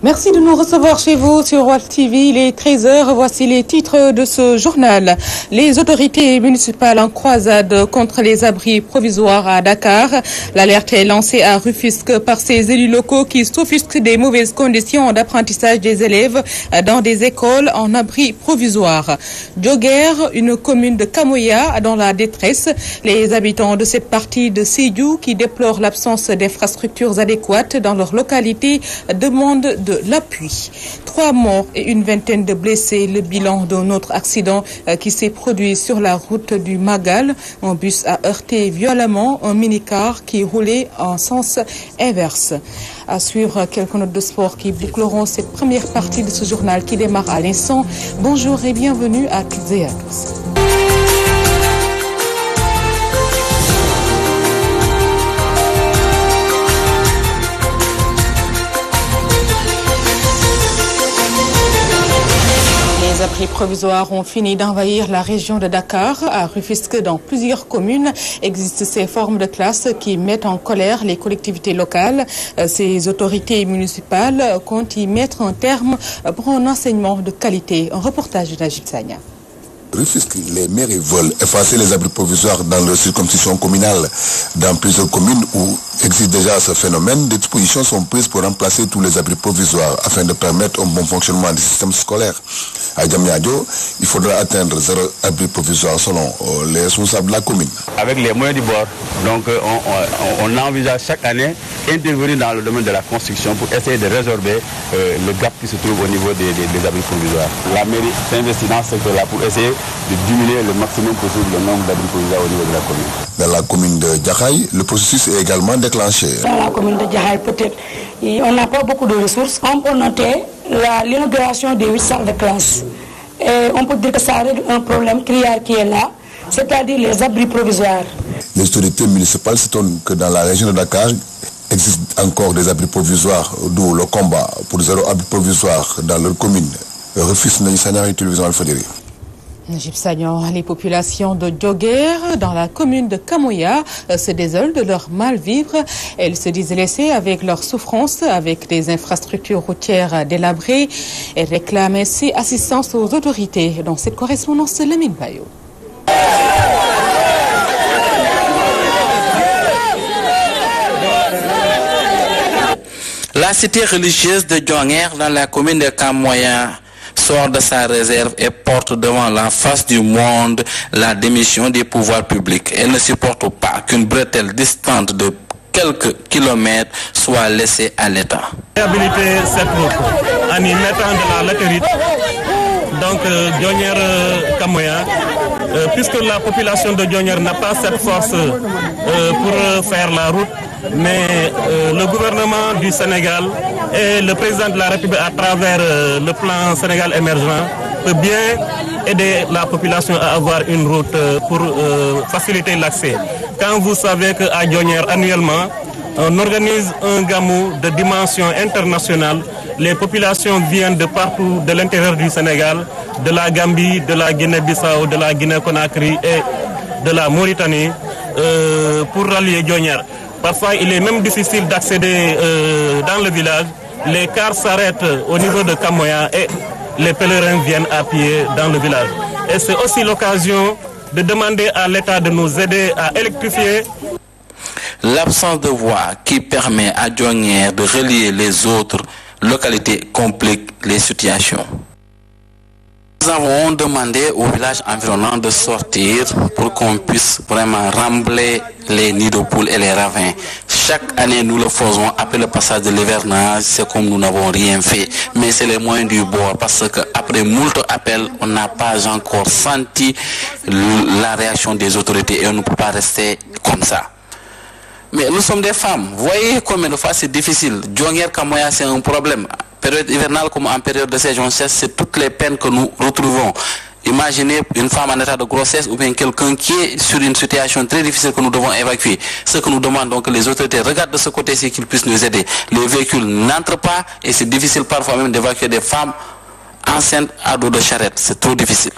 Merci de nous recevoir chez vous sur Walf TV. Il est 13h. Voici les titres de ce journal. Les autorités municipales en croisade contre les abris provisoires à Dakar. L'alerte est lancée à Rufisque par ces élus locaux qui s'offusquent des mauvaises conditions d'apprentissage des élèves dans des écoles en abri provisoire. Dioguer, une commune de Kamoya dans la détresse. Les habitants de cette partie de Sédhiou qui déplorent l'absence d'infrastructures adéquates dans leur localité demandent de l'appui. 3 morts et une vingtaine de blessés. Le bilan d'un autre accident qui s'est produit sur la route du Magal. Un bus a heurté violemment un minicar qui roulait en sens inverse. À suivre quelques notes de sport qui boucleront cette première partie de ce journal qui démarre à l'instant. Bonjour et bienvenue à toutes et à tous. Les abris provisoires ont fini d'envahir la région de Dakar. À Rufisque, dans plusieurs communes, existent ces formes de classe qui mettent en colère les collectivités locales. Ces autorités municipales comptent y mettre un terme pour un enseignement de qualité. Un reportage de Najib Sagna. Rufisque, les mairies veulent effacer les abris provisoires dans leur circonscription communale. Dans plusieurs communes où existe déjà ce phénomène, des dispositions sont prises pour remplacer tous les abris provisoires afin de permettre un bon fonctionnement du système scolaire. À Diamniadio, il faudra atteindre 0 abri provisoire selon les responsables de la commune. Avec les moyens du bord, donc on envisage chaque année intervenir dans le domaine de la construction pour essayer de résorber le gap qui se trouve au niveau des abris provisoires. La mairie s'investit dans ce secteur-là pour essayer de diminuer le maximum possible le nombre d'abris provisoires au niveau de la commune. Dans la commune de Djahaï, le processus est également déclenché. Dans la commune de Djahaï, peut-être, on n'a pas beaucoup de ressources. On peut noter l'inauguration des 8 salles de classe. Et on peut dire que ça règle un problème criard qui est là, c'est-à-dire les abris provisoires. Les autorités municipales s'étonnent que dans la région de Dakar, existe encore des abris provisoires, d'où le combat pour 0 abri provisoire dans leur commune. Refuse Naïsana Télévision Alpha-Diri. Les populations de Dioguer, dans la commune de Kamoya, se désolent de leur mal-vivre. Elles se disent laissées avec leur souffrance, avec des infrastructures routières délabrées, et réclament ainsi assistance aux autorités. Dans cette correspondance, Lamine Bayo. La cité religieuse de Dioguer, dans la commune de Kamoya, sort de sa réserve et porte devant la face du monde la démission des pouvoirs publics. Elle ne supporte pas qu'une bretelle distante de quelques kilomètres soit laissée à l'État. Réhabiliter cette route en y mettant de la latérite, donc Dioguer-Kamoya, puisque la population de Dioguer n'a pas cette force pour faire la route, mais le gouvernement du Sénégal et le président de la République à travers le plan Sénégal émergent peut bien aider la population à avoir une route pour faciliter l'accès. Quand vous savez qu'à Dioguer annuellement, on organise un gamou de dimension internationale, les populations viennent de partout de l'intérieur du Sénégal, de la Gambie, de la Guinée-Bissau, de la Guinée-Conakry et de la Mauritanie pour rallier Dioguer. Parfois, il est même difficile d'accéder dans le village. Les cars s'arrêtent au niveau de Kamoya et les pèlerins viennent à pied dans le village. Et c'est aussi l'occasion de demander à l'État de nous aider à électrifier. L'absence de voie qui permet à Dioguer de relier les autres localités complique les situations. Nous avons demandé au village environnant de sortir pour qu'on puisse vraiment rembler les nids de poules et les ravins. Chaque année, nous le faisons après le passage de l'hivernage, c'est comme nous n'avons rien fait. Mais c'est les moyens du bord parce qu'après moult appels, on n'a pas encore senti la réaction des autorités et on ne peut pas rester comme ça. Mais nous sommes des femmes. Vous voyez combien de fois c'est difficile. Dioguer-Kamoya, c'est un problème. Période hivernale comme en période de saison sèche, c'est toutes les peines que nous retrouvons. Imaginez une femme en état de grossesse ou bien quelqu'un qui est sur une situation très difficile que nous devons évacuer. Ce que nous demandons que les autorités regardent de ce côté-ci qu'ils puissent nous aider. Les véhicules n'entrent pas et c'est difficile parfois même d'évacuer des femmes enceintes à dos de charrette. C'est trop difficile.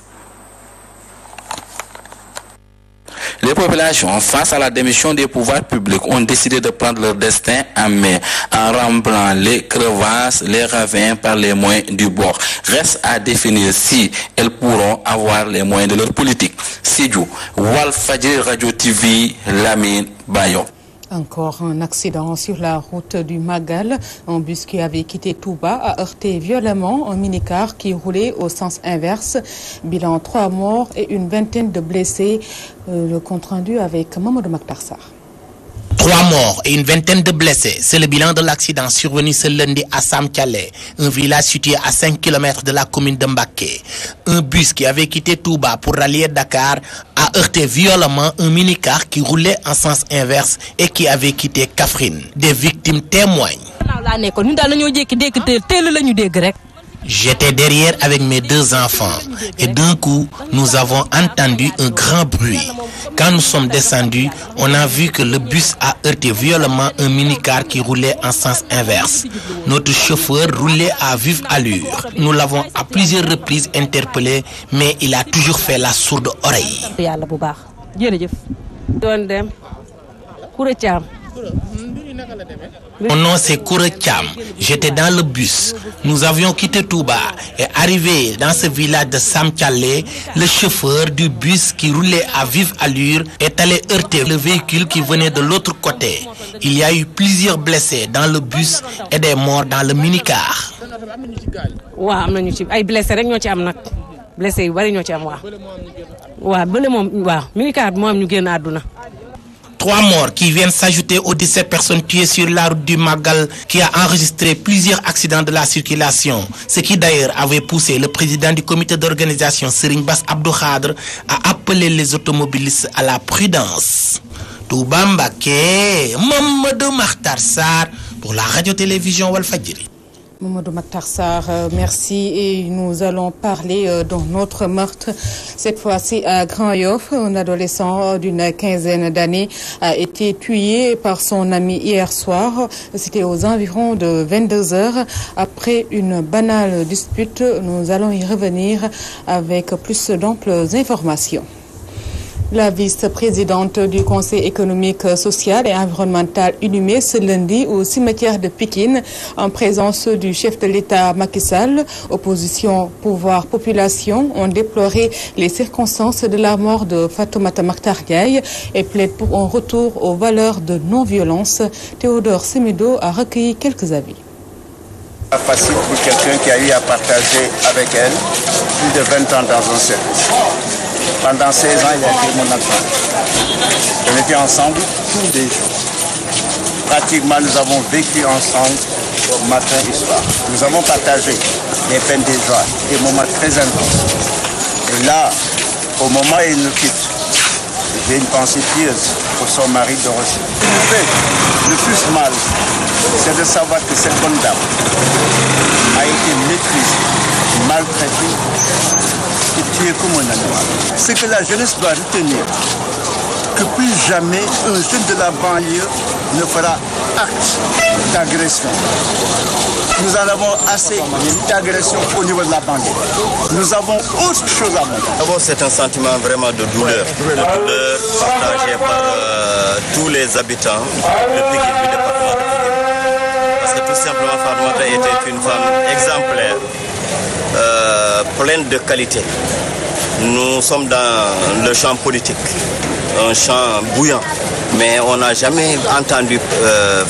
Les populations, face à la démission des pouvoirs publics, ont décidé de prendre leur destin en main en remblant les crevasses, les ravins par les moyens du bord. Reste à définir si elles pourront avoir les moyens de leur politique. Sidiou, Walfadjri Radio TV, Lamine Bayo. Encore un accident sur la route du Magal. Un bus qui avait quitté Touba a heurté violemment un minicar qui roulait au sens inverse. Bilan 3 morts et une vingtaine de blessés. Le compte rendu avec Mamadou Makhtar Sarr. 3 morts et une vingtaine de blessés. C'est le bilan de l'accident survenu ce lundi à Sam Thialé, un village situé à 5 km de la commune de Mbacké. Un bus qui avait quitté Touba pour rallier Dakar a heurté violemment un minicar qui roulait en sens inverse et qui avait quitté Kaffrine. Des victimes témoignent. J'étais derrière avec mes 2 enfants et d'un coup, nous avons entendu un grand bruit. Quand nous sommes descendus, on a vu que le bus a heurté violemment un minicar qui roulait en sens inverse. Notre chauffeur roulait à vive allure. Nous l'avons à plusieurs reprises interpellé, mais il a toujours fait la sourde oreille. Mon nom c'est Koura Thiam. J'étais dans le bus. Nous avions quitté Touba et arrivé dans ce village de Sam Thialé, le chauffeur du bus qui roulait à vive allure est allé heurter le véhicule qui venait de l'autre côté. Il y a eu plusieurs blessés dans le bus et des morts dans le minicar. Trois morts qui viennent s'ajouter aux 17 personnes tuées sur la route du Magal qui a enregistré plusieurs accidents de la circulation. Ce qui d'ailleurs avait poussé le président du comité d'organisation Serigne Bass Abdou Khadre à appeler les automobilistes à la prudence. Touba Mbacké, Mamadou Makhtar Sarr pour la radio-télévision Walfadjri. Mamadou Makhtar Sarr, merci. Et nous allons parler d'un autre meurtre, cette fois-ci à Grand-Yoff. Un adolescent d'une quinzaine d'années a été tué par son ami hier soir. C'était aux environs de 22h. Après une banale dispute, nous allons y revenir avec plus d'amples informations. La vice-présidente du Conseil économique, social et environnemental inhumée ce lundi au cimetière de Pikine en présence du chef de l'État Macky Sall. Opposition, pouvoir, population ont déploré les circonstances de la mort de Fatoumata Mactar Ndiaye et plaident pour un retour aux valeurs de non-violence. Théodore Semedo a recueilli quelques avis. Facile pour quelqu'un qui a eu à partager avec elle plus de 20 ans dans un service. Pendant 16 ans, il a été mon enfant. On était ensemble tous les jours. Pratiquement, nous avons vécu ensemble matin et soir. Nous avons partagé des peines, des joies, des moments très intenses. Et là, au moment où il nous quitte, j'ai une pensée pieuse pour son mari Dorothée. Le plus mal, c'est de savoir que cette bonne dame a été méprisée, maltraitée et tuée comme un animal. C'est que la jeunesse doit retenir que plus jamais un jeune de la banlieue ne fera acte d'agression. Nous en avons assez d'agression au niveau de la banlieue. Nous avons autre chose à montrer. D'abord, c'est un sentiment vraiment de douleur. De douleur partagé par tous les habitants de Pikine, du département de Pikine. Parce que tout simplement, Fatoumata était une femme exemplaire, pleine de qualité. Nous sommes dans le champ politique, un champ bouillant. Mais on n'a jamais entendu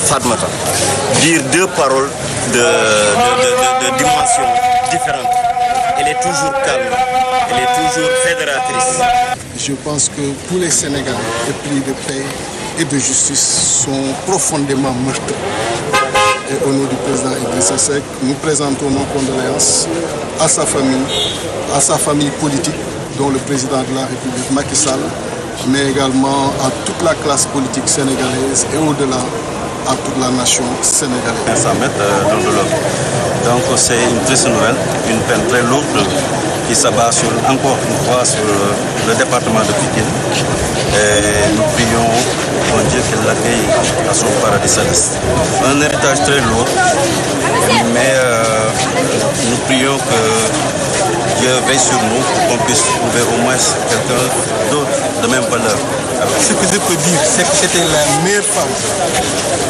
Fatoumata dire deux paroles de dimension différente. Elle est toujours calme, elle est toujours fédératrice. Je pense que tous les Sénégalais épris de paix et de justice sont profondément meurtris. Et au nom du président Idrissa Seck, nous présentons nos condoléances à sa famille politique, dont le président de la République Macky Sall, mais également à toute la classe politique sénégalaise et au-delà à toute la nation sénégalaise. Ça met dans de l'autre. Donc c'est une triste nouvelle, une peine très lourde qui s'abat encore une fois sur le département de Pikine. Et nous prions pour Dieu qu'il l'accueille à son paradis céleste. Un héritage très lourd, mais nous prions que Dieu veille sur nous pour qu'on puisse trouver au moins quelqu'un d'autre de même valeur ce que je peux dire, c'est que c'était la meilleure femme.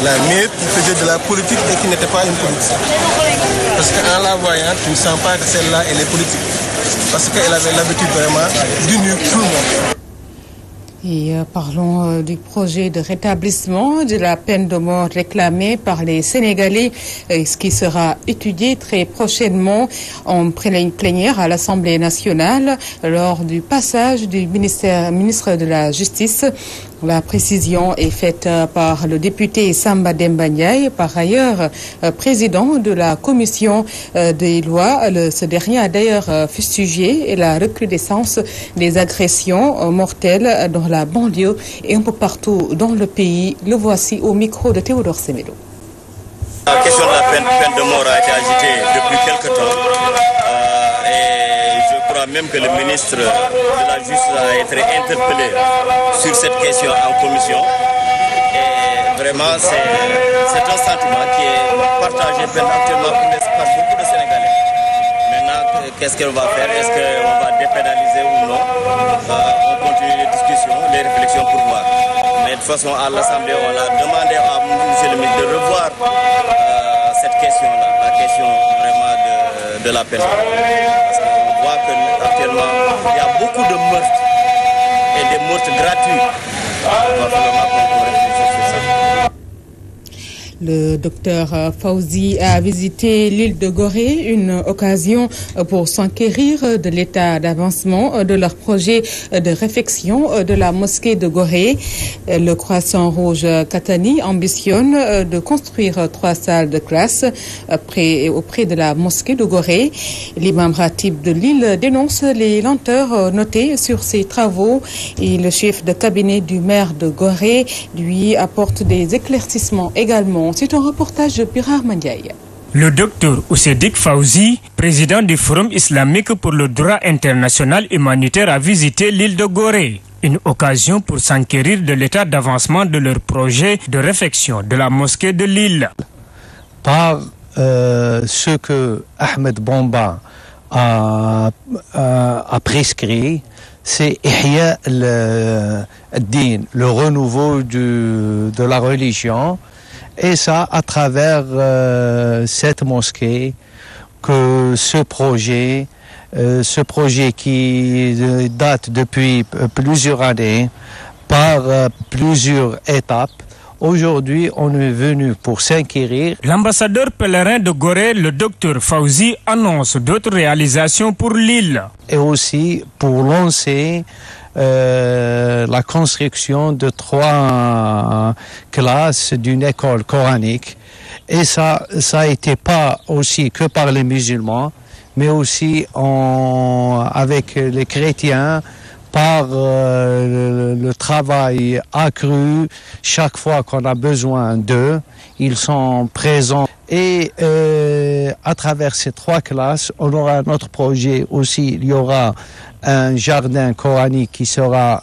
La meilleure qui faisait de la politique et qui n'était pas une politicienne. Parce qu'en la voyant, tu ne sens pas que celle-là, elle est politique. Parce qu'elle avait l'habitude vraiment d'unir tout le monde. Et parlons du projet de rétablissement de la peine de mort réclamée par les Sénégalais, ce qui sera étudié très prochainement en plénière à l'Assemblée nationale lors du passage du ministre de la Justice. La précision est faite par le député Samba Demba Ndiaye, par ailleurs président de la commission des lois. Ce dernier a d'ailleurs fustigé la recrudescence des agressions mortelles dans la banlieue et un peu partout dans le pays. Le voici au micro de Théodore Semedo. La question de la peine de mort a été agitée depuis quelque temps. Même que le ministre de la Justice a été interpellé sur cette question en commission. Et vraiment, c'est un sentiment qui est partagé actuellement par beaucoup de Sénégalais. Maintenant, qu'est-ce qu'on va faire? Est-ce qu'on va dépénaliser ou non? On continue les discussions, les réflexions pour voir. Mais de toute façon, à l'Assemblée, on a demandé à M. le ministre de revoir cette question-là, la question vraiment de la peine. Parce qu'on voit qu'actuellement, il y a beaucoup de meurtres et des meurtres gratuits. On va vraiment réfléchir sur ça. Le docteur Fawzi a visité l'île de Gorée, une occasion pour s'enquérir de l'état d'avancement de leur projet de réfection de la mosquée de Gorée. Le Croissant Rouge Katani ambitionne de construire 3 salles de classe auprès de la mosquée de Gorée. L'imam Ratib de l'île dénonce les lenteurs notées sur ces travaux et le chef de cabinet du maire de Gorée lui apporte des éclaircissements également. C'est un reportage de Pirar Mandiaye. Le docteur Oussedik Fawzi, président du Forum islamique pour le droit international humanitaire, a visité l'île de Gorée. Une occasion pour s'enquérir de l'état d'avancement de leur projet de réfection de la mosquée de l'île. Par ce que Ahmed Bomba a prescrit, c'est Ihya al-Din, le renouveau de la religion. Et ça, à travers cette mosquée, que ce projet qui date depuis plusieurs années, par plusieurs étapes, aujourd'hui, on est venu pour s'enquérir. L'ambassadeur pèlerin de Gorée, le docteur Fawzi, annonce d'autres réalisations pour l'île. Et aussi pour lancer la construction de 3 classes d'une école coranique. Et ça a été pas aussi que par les musulmans, mais aussi avec les chrétiens, par le travail accru. Chaque fois qu'on a besoin d'eux, ils sont présents. Et à travers ces 3 classes, on aura notre projet aussi. Il y aura un jardin coranique qui sera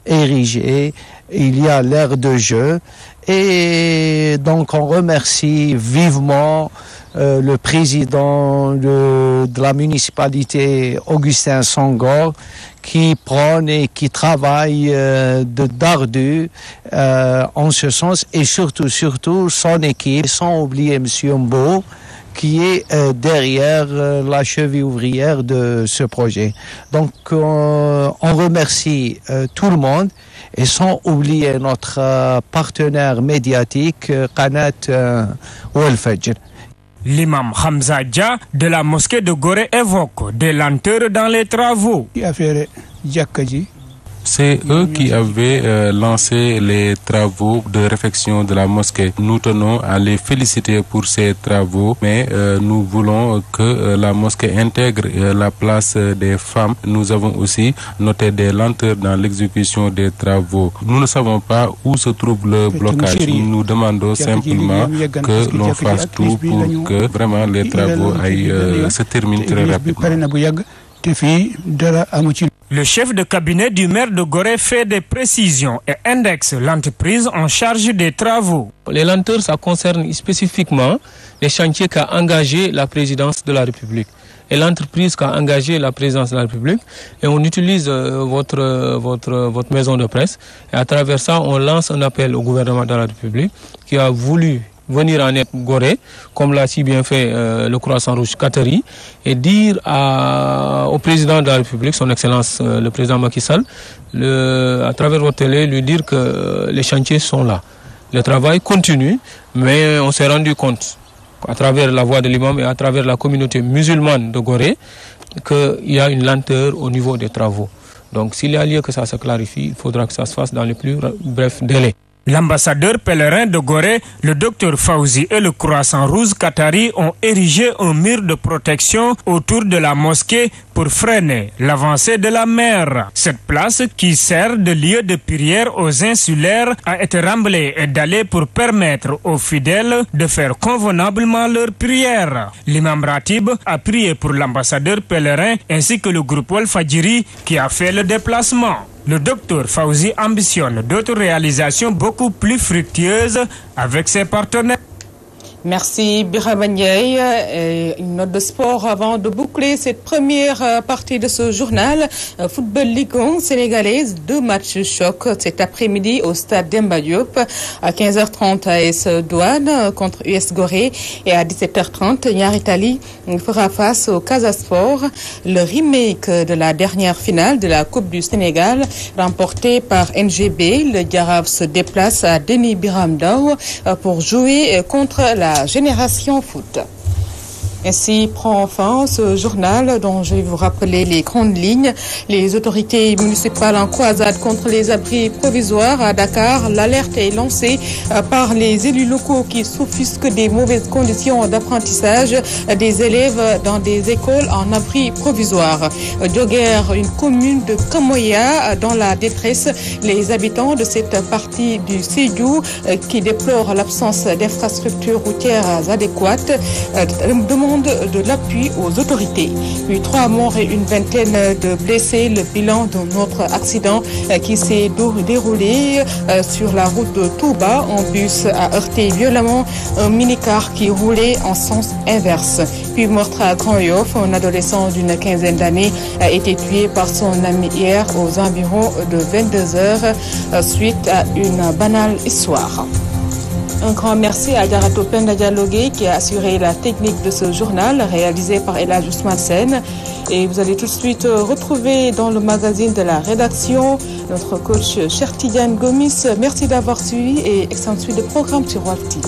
érigé. Il y a l'aire de jeu. Et donc on remercie vivement le président de la municipalité, Augustin Sangor, qui prône et qui travaille d'ardu en ce sens, et surtout son équipe, sans oublier M. Mbo, qui est derrière la cheville ouvrière de ce projet. Donc on remercie tout le monde, et sans oublier notre partenaire médiatique, Qanat Wal Fajr. L'imam Hamza Dia de la mosquée de Gorée évoque des lenteurs dans les travaux. C'est eux qui avaient lancé les travaux de réfection de la mosquée. Nous tenons à les féliciter pour ces travaux, mais nous voulons que la mosquée intègre la place des femmes. Nous avons aussi noté des lenteurs dans l'exécution des travaux. Nous ne savons pas où se trouve le blocage. Nous demandons simplement que l'on fasse tout pour que vraiment les travaux se terminent très rapidement. Le chef de cabinet du maire de Gorée fait des précisions et indexe l'entreprise en charge des travaux. Les lenteurs, ça concerne spécifiquement les chantiers qu'a engagé la présidence de la République. et l'entreprise qui a engagé la présidence de la République. Et on utilise votre maison de presse. Et à travers ça, on lance un appel au gouvernement de la République qui a voulu venir en aide Gorée, comme l'a si bien fait le Croissant-Rouge Qatari, et dire au président de la République, son Excellence le président Macky Sall, à travers votre télé, lui dire que les chantiers sont là. Le travail continue, mais on s'est rendu compte, à travers la voix de l'imam et à travers la communauté musulmane de Gorée, qu'il y a une lenteur au niveau des travaux. Donc s'il y a lieu que ça se clarifie, il faudra que ça se fasse dans les plus brefs délais. L'ambassadeur pèlerin de Gorée, le docteur Fawzi et le Croissant-Rouge Qatari ont érigé un mur de protection autour de la mosquée pour freiner l'avancée de la mer. Cette place, qui sert de lieu de prière aux insulaires, a été remblée et dallée pour permettre aux fidèles de faire convenablement leur prière. L'imam Ratib a prié pour l'ambassadeur pèlerin ainsi que le groupe Walfadjiri qui a fait le déplacement. Le docteur Fawzi ambitionne d'autres réalisations beaucoup plus fructueuses avec ses partenaires. Merci Birama Ndiaye. Une note de sport avant de boucler cette première partie de ce journal. Football Ligue 1 sénégalaise, 2 matchs choc cet après-midi au stade Demba Diop. À 15h30 AS Douane contre US Gorée et à 17h30 Niary Tally fera face au Casa Sport. Le remake de la dernière finale de la Coupe du Sénégal remportée par NGB. Le Jaraaf se déplace à Denis Biram Ndao pour jouer contre la Génération Foot. Ainsi prend fin ce journal dont je vais vous rappeler les grandes lignes. Les autorités municipales en croisade contre les abris provisoires à Dakar. L'alerte est lancée par les élus locaux qui s'offusquent des mauvaises conditions d'apprentissage des élèves dans des écoles en abri provisoire. Dioguer, une commune de Kamoya dans la détresse. Les habitants de cette partie du Sédhiou qui déplorent l'absence d'infrastructures routières adéquates demandent de l'appui aux autorités. Puis 3 morts et une vingtaine de blessés. Le bilan d'un autre accident qui s'est déroulé sur la route de Touba. Un bus a heurté violemment un minicar qui roulait en sens inverse. Puis meurtre à Grand-Yoff, un adolescent d'une quinzaine d'années a été tué par son ami hier aux environs de 22h suite à une banale histoire. Un grand merci à Diarato Penda Dialogué qui a assuré la technique de ce journal réalisé par Elhadji Ousmane Sène. Et vous allez tout de suite retrouver dans le magazine de la rédaction notre coach Cheikh Tidiane Gomis. Merci d'avoir suivi et excellente suite de programme sur Walf TV.